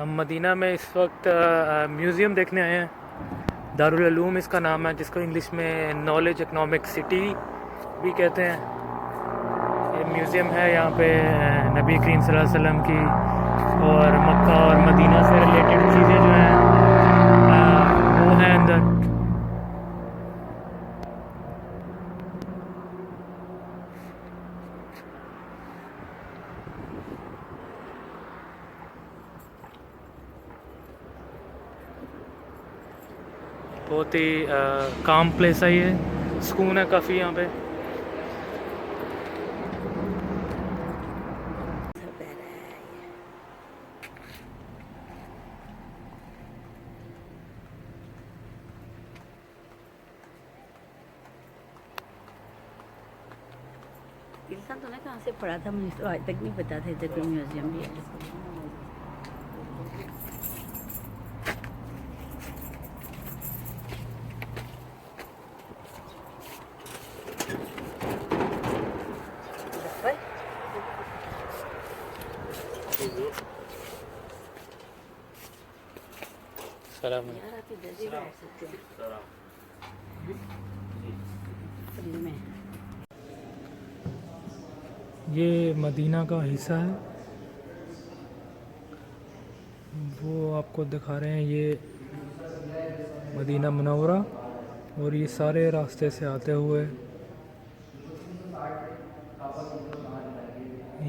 हम मदीना में इस वक्त म्यूज़ियम देखने आए हैं। दारुल उलूम इसका नाम है, जिसको इंग्लिश में नॉलेज इकनॉमिक सिटी भी कहते हैं। ये म्यूज़ियम है, यहाँ पे नबी करीम सल्लल्लाहु अलैहि वसल्लम की और मक्का और मदीना से रिलेटेड चीज़ें जो हैं वो हैं अंदर। बहुत ही काम प्लेस है, ये सुकून है काफ़ी यहाँ पे। इंसान तो ना कहाँ से पढ़ा था, मुझे तो आज तक नहीं पता था इधर कोई म्यूजियम भी है। सलाम यार आप इधर भी बैठ सकते हैं फ्री में। ये मदीना का हिस्सा है, वो आपको दिखा रहे हैं। ये मदीना मुनव्वरा, और ये सारे रास्ते से आते हुए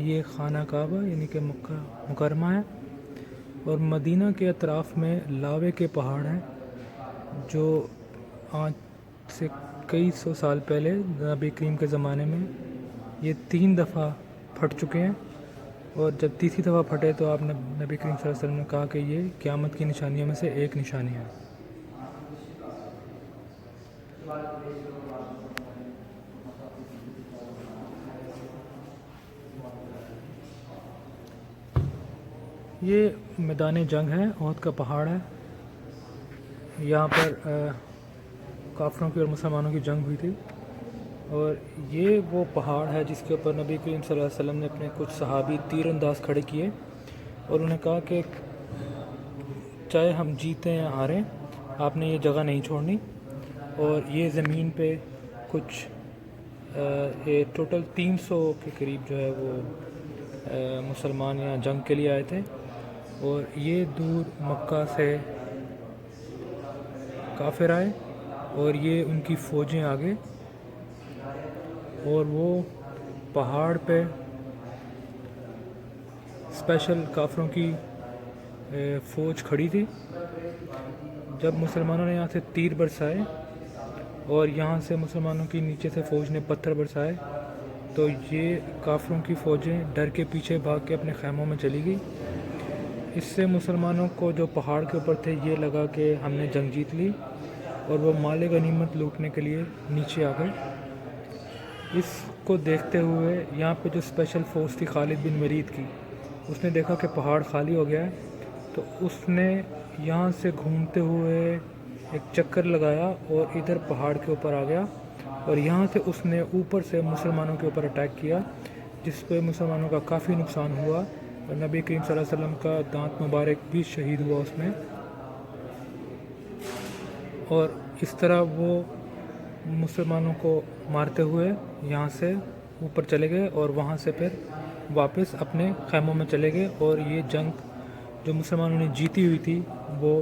ये खाना काबा यानी कि मक्का मुकरमा है। और मदीना के अतराफ़ में लावे के पहाड़ हैं, जो आज से कई सौ साल पहले नबी करीम के ज़माने में ये 3 दफ़ा फट चुके हैं। और जब तीसरी दफ़ा फटे तो आपने नबी करीम सल्लल्लाहु अलैहि वसल्लम ने कहा कि ये क़यामत की निशानियों में से एक निशानी है। ये मैदान जंग है, ओहद का पहाड़ है। यहाँ पर काफ़रों की और मुसलमानों की जंग हुई थी। और ये वो पहाड़ है जिसके ऊपर नबी करीम सल्लल्लाहु अलैहि वसल्लम ने अपने कुछ सहाबी तीरंदाज खड़े किए और उन्हें कहा कि चाहे हम जीते या हारें, आपने ये जगह नहीं छोड़नी। और ये ज़मीन पे कुछ ये टोटल 300 के करीब जो है वो मुसलमान यहाँ जंग के लिए आए थे। और ये दूर मक्का से काफिर आए और ये उनकी फ़ौजें आगे, और वो पहाड़ पे स्पेशल काफिरों की फ़ौज खड़ी थी। जब मुसलमानों ने यहाँ से तीर बरसाए और यहाँ से मुसलमानों की नीचे से फ़ौज ने पत्थर बरसाए, तो ये काफिरों की फ़ौजें डर के पीछे भाग के अपने खैमों में चली गई। इससे मुसलमानों को जो पहाड़ के ऊपर थे ये लगा कि हमने जंग जीत ली, और वो माल गनीमत लूटने के लिए नीचे आ गए। इसको देखते हुए यहाँ पे जो स्पेशल फ़ोर्स थी खालिद बिन वलीद की, उसने देखा कि पहाड़ खाली हो गया है, तो उसने यहाँ से घूमते हुए एक चक्कर लगाया और इधर पहाड़ के ऊपर आ गया। और यहाँ से उसने ऊपर से मुसलमानों के ऊपर अटैक किया, जिस पे मुसलमानों का काफ़ी नुकसान हुआ। और नबी करीम सल्लल्लाहु अलैहि वसल्लम का दांत मुबारक भी शहीद हुआ उसमें। और इस तरह वो मुसलमानों को मारते हुए यहाँ से ऊपर चले गए और वहाँ से फिर वापस अपने खैमों में चले गए। और ये जंग जो मुसलमानों ने जीती हुई थी वो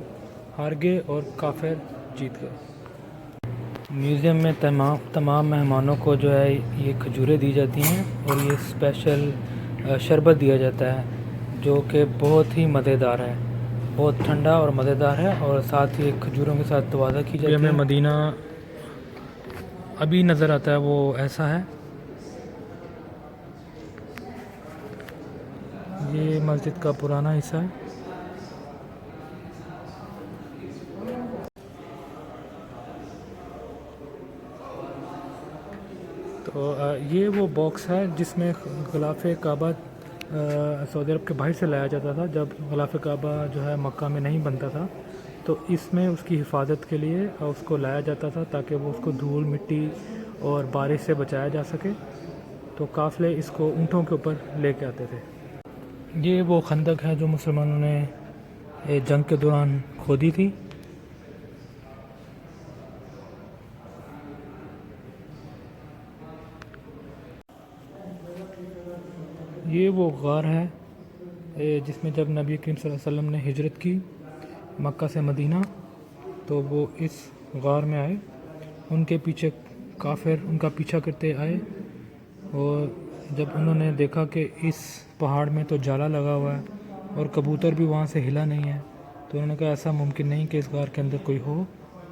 हार गए और काफिर जीत गए। म्यूज़ियम में तमाम मेहमानों को जो है ये खजूरें दी जाती हैं, और ये स्पेशल शरबत दिया जाता है जो कि बहुत ही मज़ेदार है, बहुत ठंडा और मज़ेदार है। और साथ ही खजूरों के साथ तवाज़ा की जाती है। हमें मदीना अभी नज़र आता है, वो ऐसा है। ये मस्जिद का पुराना हिस्सा है। तो ये वो बॉक्स है जिसमें ग़िलाफ़ काबा सऊदी अरब के बाहर से लाया जाता था। जब ग़िलाफ़ काबा जो है मक्का में नहीं बनता था, तो इसमें उसकी हिफाजत के लिए उसको लाया जाता था ताकि वो उसको धूल मिट्टी और बारिश से बचाया जा सके। तो काफ़िले इसको ऊँटों के ऊपर लेके आते थे। ये वो खंदक है जो मुसलमानों ने जंग के दौरान खोदी थी। ये वो गार है जिसमें जब नबी करीम सल्लल्लाहु अलैहि वसल्लम ने हिजरत की मक्का से मदीना, तो वो इस गार में आए। उनके पीछे काफिर उनका पीछा करते आए, और जब उन्होंने देखा कि इस पहाड़ में तो जाला लगा हुआ है और कबूतर भी वहाँ से हिला नहीं है, तो उन्होंने कहा ऐसा मुमकिन नहीं कि इस गार के अंदर कोई हो,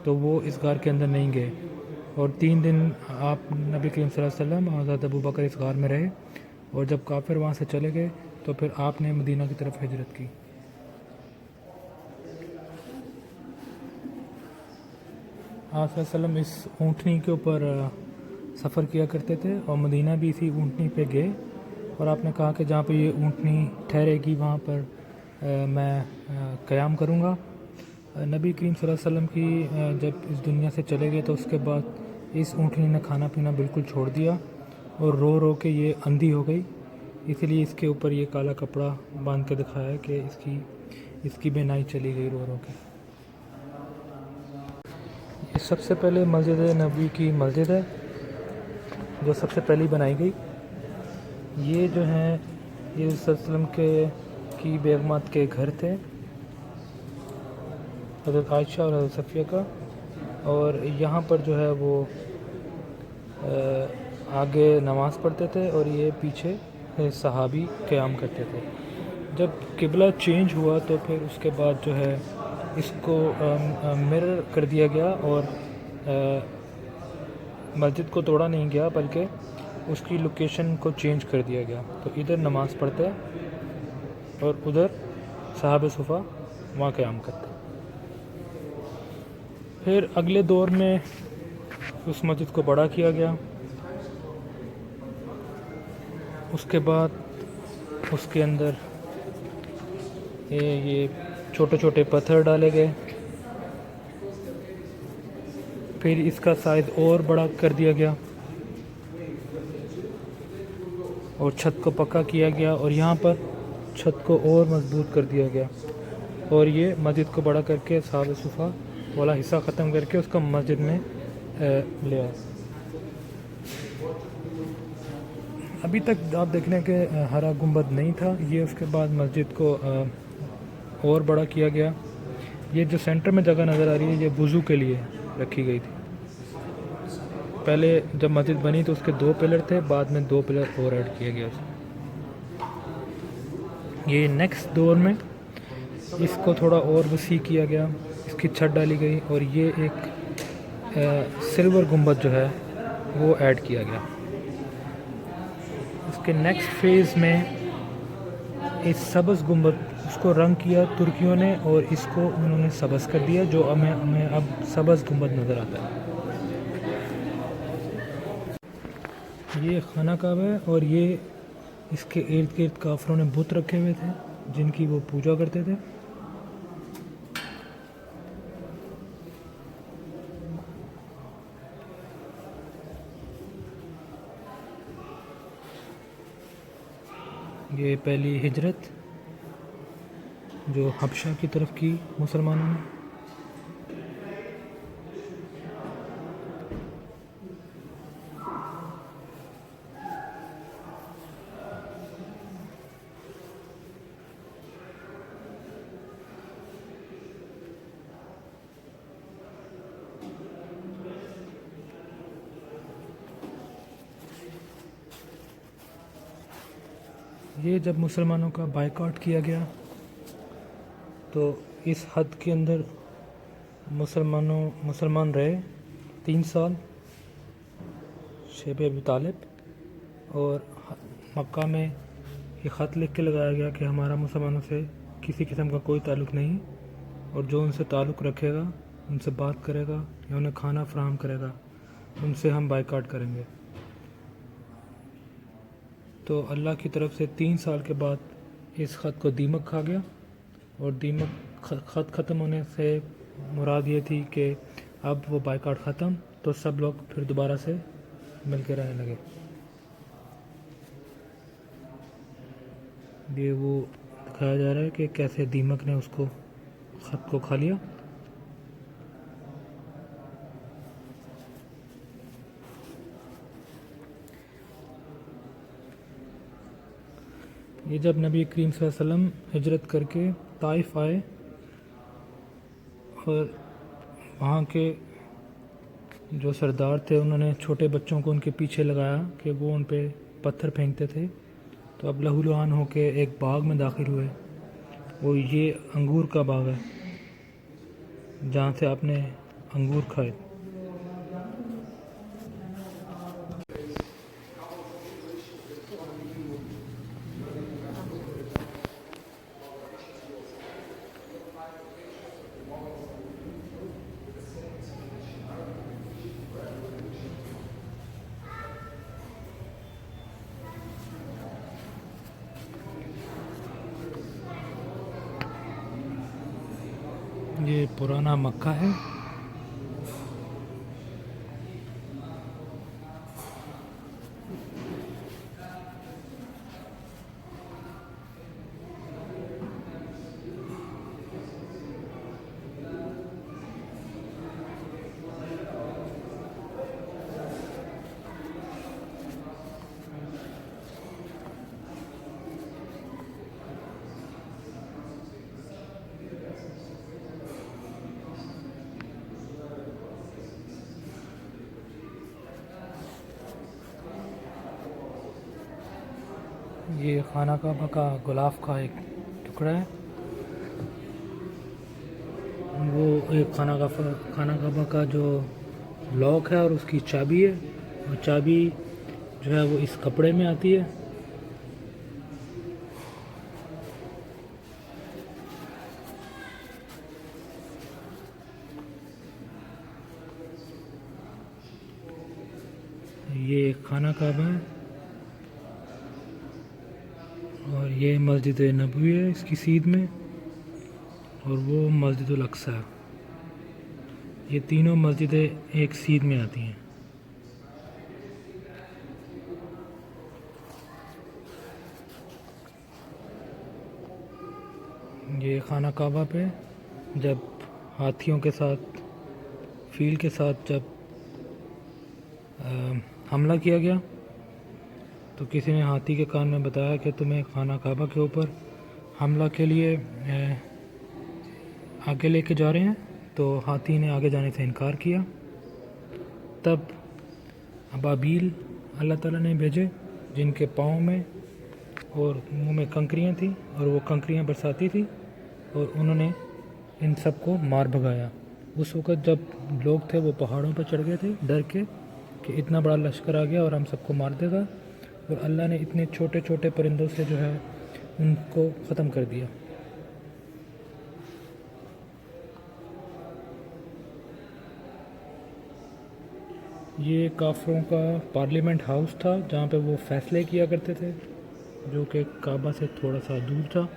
तो वो इस गार के अंदर नहीं गए। और 3 दिन आप नबी करीम सल्लल्लाहु अलैहि वसल्लम और हज़रत अबू बकर इस गार में रहे, और जब काफिर वहाँ से चले गए तो फिर आपने मदीना की तरफ हिजरत की। आप सल्लल्लाहु अलैहि वसल्लम इस ऊँटनी के ऊपर सफ़र किया करते थे, और मदीना भी इसी ऊँटनी पे गए, और आपने कहा कि जहाँ पे ये ऊँटनी ठहरेगी वहाँ पर मैं क़याम करूँगा। नबी करीम सल्लल्लाहु अलैहि वसल्लम की जब इस दुनिया से चले गए तो उसके बाद इस ऊँटनी ने खाना पीना बिल्कुल छोड़ दिया, और रो रो के ये अंधी हो गई। इसीलिए इसके ऊपर ये काला कपड़ा बांध के दिखाया है कि इसकी बेनाई चली गई रो रो के। ये सबसे पहले मस्जिद नबवी की मस्जिद है जो सबसे पहली बनाई गई। ये जो है ये वसल्लम की बेगमात के घर थे, हज़रत आयशा और हज़रत सफ़िया का, और यहाँ पर जो है वो आगे नमाज़ पढ़ते थे और ये पीछे सहाबी क़याम करते थे। जब किबला चेंज हुआ तो फिर उसके बाद जो है इसको मिरर कर दिया गया, और मस्जिद को तोड़ा नहीं गया बल्कि उसकी लोकेशन को चेंज कर दिया गया। तो इधर नमाज़ पढ़ते और उधर साहब सुफ़ा वहाँ क़याम करते। फिर अगले दौर में उस मस्जिद को बड़ा किया गया। उसके बाद उसके अंदर ये छोटे छोटे पत्थर डाले गए। फिर इसका साइज़ और बड़ा कर दिया गया और छत को पक्का किया गया, और यहाँ पर छत को और मजबूत कर दिया गया, और ये मस्जिद को बड़ा करके साहब सुफ़ा वाला हिस्सा ख़त्म करके उसको मस्जिद में ले आए। अभी तक आप देखने के हरा गुंबद नहीं था, ये उसके बाद मस्जिद को और बड़ा किया गया। ये जो सेंटर में जगह नज़र आ रही है ये वज़ू के लिए रखी गई थी। पहले जब मस्जिद बनी तो उसके 2 पिलर थे, बाद में 2 पिलर और ऐड किया गया उसमें। ये नेक्स्ट दौर में इसको थोड़ा और वसी किया गया, इसकी छत डाली गई, और ये एक सिल्वर गुंबद जो है वो ऐड किया गया। इसके नेक्स्ट फेज़ में इस सब्ज़ गुंबद उसको रंग किया तुर्कियों ने, और इसको उन्होंने सब्ज़ कर दिया, जो हमें अब सब्ज़ गुंबद नज़र आता है। ये खाना काबा है, और ये इसके इर्द गिर्द काफिरों ने बुत रखे हुए थे जिनकी वो पूजा करते थे। ये पहली हिजरत जो हबशा की तरफ की मुसलमानों ने। ये जब मुसलमानों का बायकॉट किया गया तो इस हद के अंदर मुसलमान रहे 3 साल शेब अबू तालिब, और मक्का में ये ख़त लिख के लगाया गया कि हमारा मुसलमानों से किसी किस्म का कोई ताल्लुक़ नहीं, और जो उनसे ताल्लुक़ रखेगा, उनसे बात करेगा या उन्हें खाना फराहम करेगा, उनसे हम बायकॉट करेंगे। तो अल्लाह की तरफ से 3 साल के बाद इस ख़त को दीमक खा गया, और दीमक ख़त ख़त्म होने से मुराद ये थी कि अब वो बायकॉट ख़त्म, तो सब लोग फिर दोबारा से मिल के रहने लगे। ये वो दिखाया जा रहा है कि कैसे दीमक ने उसको ख़त को खा लिया। ये जब नबी करीम सल्लल्लाहु अलैहि वसल्लम हिजरत करके ताइफ आए और वहाँ के जो सरदार थे उन्होंने छोटे बच्चों को उनके पीछे लगाया कि वो उन पे पत्थर फेंकते थे, तो अब लहूलुहान होके एक बाग में दाखिल हुए। वो ये अंगूर का बाग है जहाँ से आपने अंगूर खाए। ये पुराना मक्का है। ये खाना काबा का गुलाफ का एक टुकड़ा है। वो एक खाना काबा का जो लॉक है और उसकी चाबी है, और चाबी जो है वो इस कपड़े में आती है। ये खाना काबा है और ये मस्जिद नबवी है इसकी सीध में, और वो मस्जिद अक्सा है। ये तीनों मस्जिदें एक सीध में आती हैं। ये खाना काबा पे जब हाथियों के साथ, फील के साथ जब हमला किया गया तो किसी ने हाथी के कान में बताया कि तुम्हें खाना काबा के ऊपर हमला के लिए आगे लेके जा रहे हैं, तो हाथी ने आगे जाने से इनकार किया। तब अबाबील अल्लाह ताला ने भेजे जिनके पाँव में और मुंह में कंकरियाँ थी, और वो कंकरियाँ बरसाती थी, और उन्होंने इन सब को मार भगाया। उस वक़्त जब लोग थे वो पहाड़ों पर चढ़ गए थे डर के कि इतना बड़ा लश्कर आ गया और हम सबको मार देगा, और अल्लाह ने इतने छोटे छोटे परिंदों से जो है उनको ख़त्म कर दिया। ये काफरों का पार्लियामेंट हाउस था जहाँ पे वो फैसले किया करते थे, जो कि काबा से थोड़ा सा दूर था।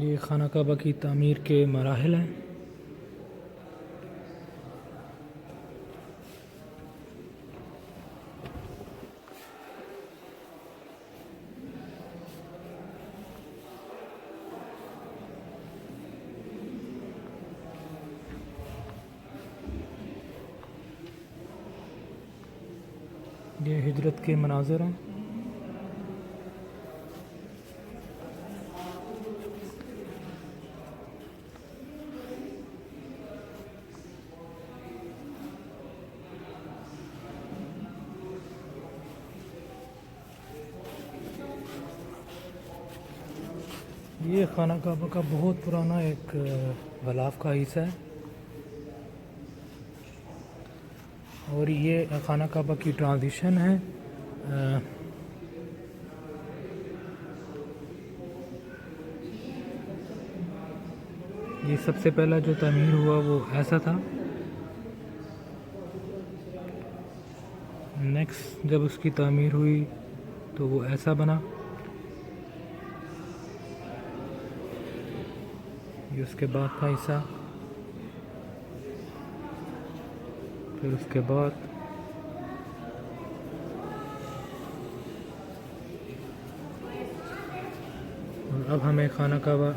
ये खाना काबा की तामीर के मराहिल हैं। ये हिजरत के मनाज़िर हैं। ये खाना काबा का बहुत पुराना एक गलाफ का हिस्सा है, और ये खाना काबा की ट्रांजिशन है। ये सबसे पहला जो तामीर हुआ वो ऐसा था। नेक्स्ट जब उसकी तामीर हुई तो वो ऐसा बना। ये उसके बाद का हिस्सा, फिर उसके बाद और अब हमें खाना काबा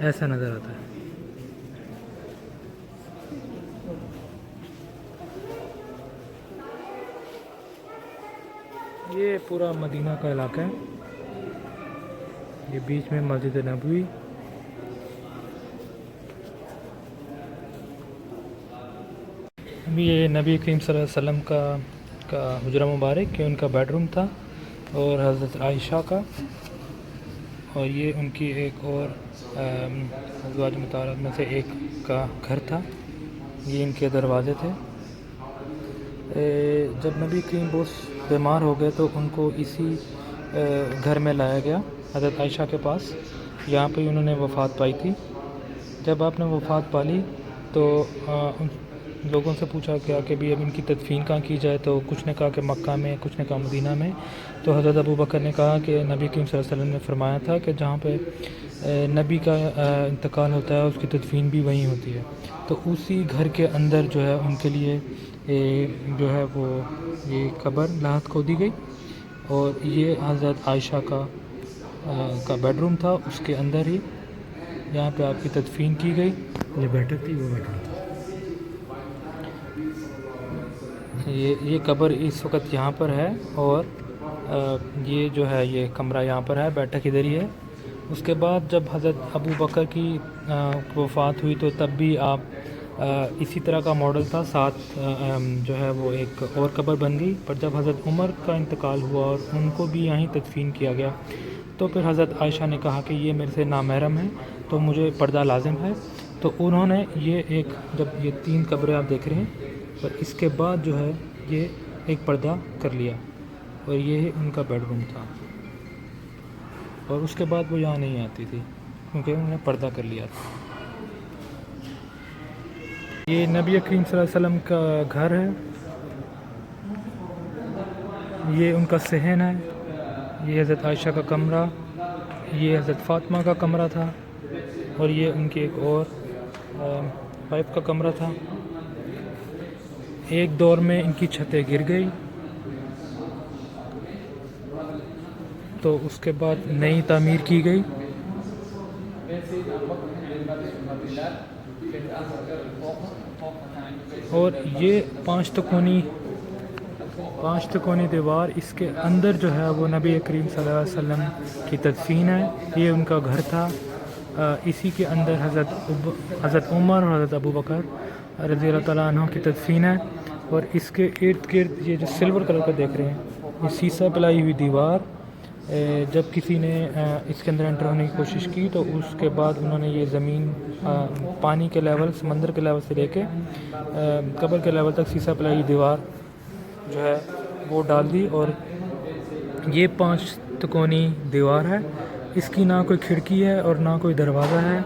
ऐसा नज़र आता है। ये पूरा मदीना का इलाका है, ये बीच में मस्जिद नबवी, अभी ये नबी करीम सल्लल्लाहु अलैहि वसल्लम का हुजरा मुबारक कि उनका बेडरूम था और हज़रत आयशा का, और ये उनकी एक और अज़वाज मुताहरात में से एक का घर था। ये इनके दरवाज़े थे। जब नबी करीम बहुत बीमार हो गए तो उनको इसी घर में लाया गया हज़रत आयशा के पास। यहाँ पे उन्होंने वफ़ात पाई थी। जब आपने वफ़ात पा ली तो उन लोगों से पूछा गया कि भी अब इनकी तदफीन कहाँ की जाए, तो कुछ ने कहा कि मक्का में, कुछ ने कहा मदीना में। तो हज़रत अबू बकर ने कहा कि नबी करीम सल्लल्लाहु अलैहि वसल्लम ने फरमाया था कि जहाँ पे नबी का इंतकाल होता है उसकी तदफीन भी वहीं होती है। तो उसी घर के अंदर जो है उनके लिए जो है वो ये कब्र लाहत खोदी गई, और ये हज़रत आयशा का बेडरूम था, उसके अंदर ही यहाँ पे आपकी तदफीन की गई। ये बैठक थी, वो बैठक था। ये कब्र इस वक्त यहाँ पर है, और ये जो है ये कमरा यहाँ पर है, बैठक इधर ही है। उसके बाद जब हज़रत अबू बकर की वफ़ात हुई तो तब भी आप इसी तरह का मॉडल था, साथ जो है वो एक और कब्र बन गई। पर जब हज़रत उमर का इंतकाल हुआ और उनको भी यहीं तदफीन किया गया, तो फिर हज़रत आयशा ने कहा कि ये मेरे से नामहरम है तो मुझे पर्दा लाजिम है। तो उन्होंने ये एक, जब ये 3 कब्रें आप देख रहे हैं, पर इसके बाद जो है ये एक पर्दा कर लिया, और ये उनका बेडरूम था। और उसके बाद वो यहाँ नहीं आती थी क्योंकि उन्होंने पर्दा कर लिया था। ये नबी करीम सल्लल्लाहु अलैहि वसल्लम का घर है, ये उनका सहन है, ये हज़रत आयशा का कमरा, ये हज़रत फ़ातिमा का कमरा था, और ये उनकी एक और वाइफ का कमरा था। एक दौर में इनकी छतें गिर गई, तो उसके बाद नई तामीर की गई। और ये 5 तकोनी दीवार, इसके अंदर जो है वो नबी करीम सल्लल्लाहु अलैहि वसल्लम की तदफीन है। ये उनका घर था। इसी के अंदर हज़रत उमर और हज़रत अबू बकर रज़ी अल्लाह तआला अन्हु की तदफीन है। और इसके इर्द गिर्द ये जो सिल्वर कलर का देख रहे हैं, ये शीशा पिलाई हुई दीवार, जब किसी ने इसके अंदर एंटर होने की कोशिश की तो उसके बाद उन्होंने ये ज़मीन पानी के लेवल, समंदर के लेवल से लेके कब्र के लेवल तक शीशा पिलाई हुई दीवार जो है वो डाल दी। और ये 5 तकोनी दीवार है, इसकी ना कोई खिड़की है और ना कोई दरवाज़ा है,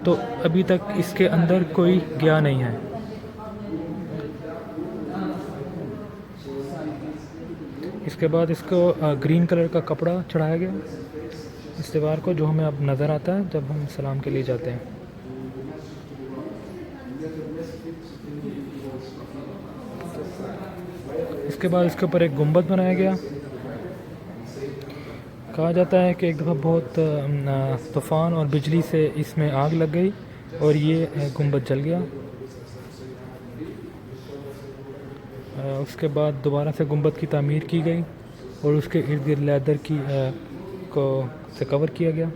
तो अभी तक इसके अंदर कोई गया नहीं है। इसके बाद इसको ग्रीन कलर का कपड़ा चढ़ाया गया इस दीवार को, जो हमें अब नज़र आता है जब हम सलाम के लिए जाते हैं। इसके बाद इसके ऊपर एक गुंबद बनाया गया। कहा जाता है कि एक दफ़ा बहुत तूफ़ान और बिजली से इसमें आग लग गई और ये गुंबद जल गया। उसके बाद दोबारा से गुंबद की तामीर की गई और उसके इर्द गिर्द लेदर की को से कवर किया गया।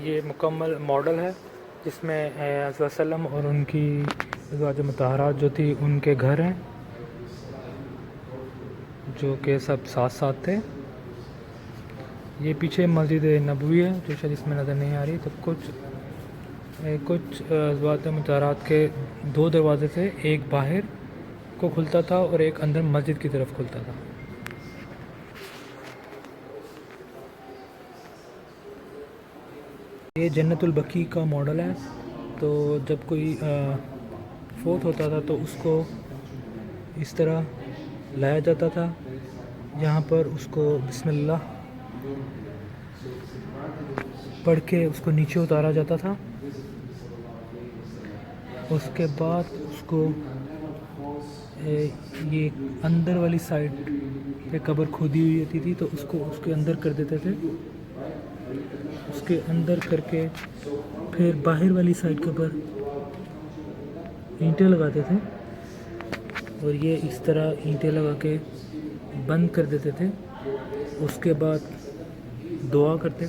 ये मुकम्मल मॉडल है जिसमें वसल्लम और उनकी अज़वाज मुताहरात जो थी उनके घर हैं, जो कि सब साथ साथ थे। ये पीछे मस्जिद नबवी है जो शायद इसमें नज़र नहीं आ रही। तो कुछ अज़वाज मुताहरात के 2 दरवाजे थे, एक बाहर को खुलता था और एक अंदर मस्जिद की तरफ खुलता था। ये जन्नतुल बकी का मॉडल है। तो जब कोई फोत होता था तो उसको इस तरह लाया जाता था, यहाँ पर उसको बिस्मिल्लाह पढ़ के उसको नीचे उतारा जाता था। उसके बाद उसको ये अंदर वाली साइड पे कब्र खोदी हुई होती थी तो उसको उसके अंदर कर देते थे। उसके अंदर करके फिर बाहर वाली साइड के ऊपर ईंटें लगाते थे और ये इस तरह ईंटें लगा के बंद कर देते थे। उसके बाद दुआ करते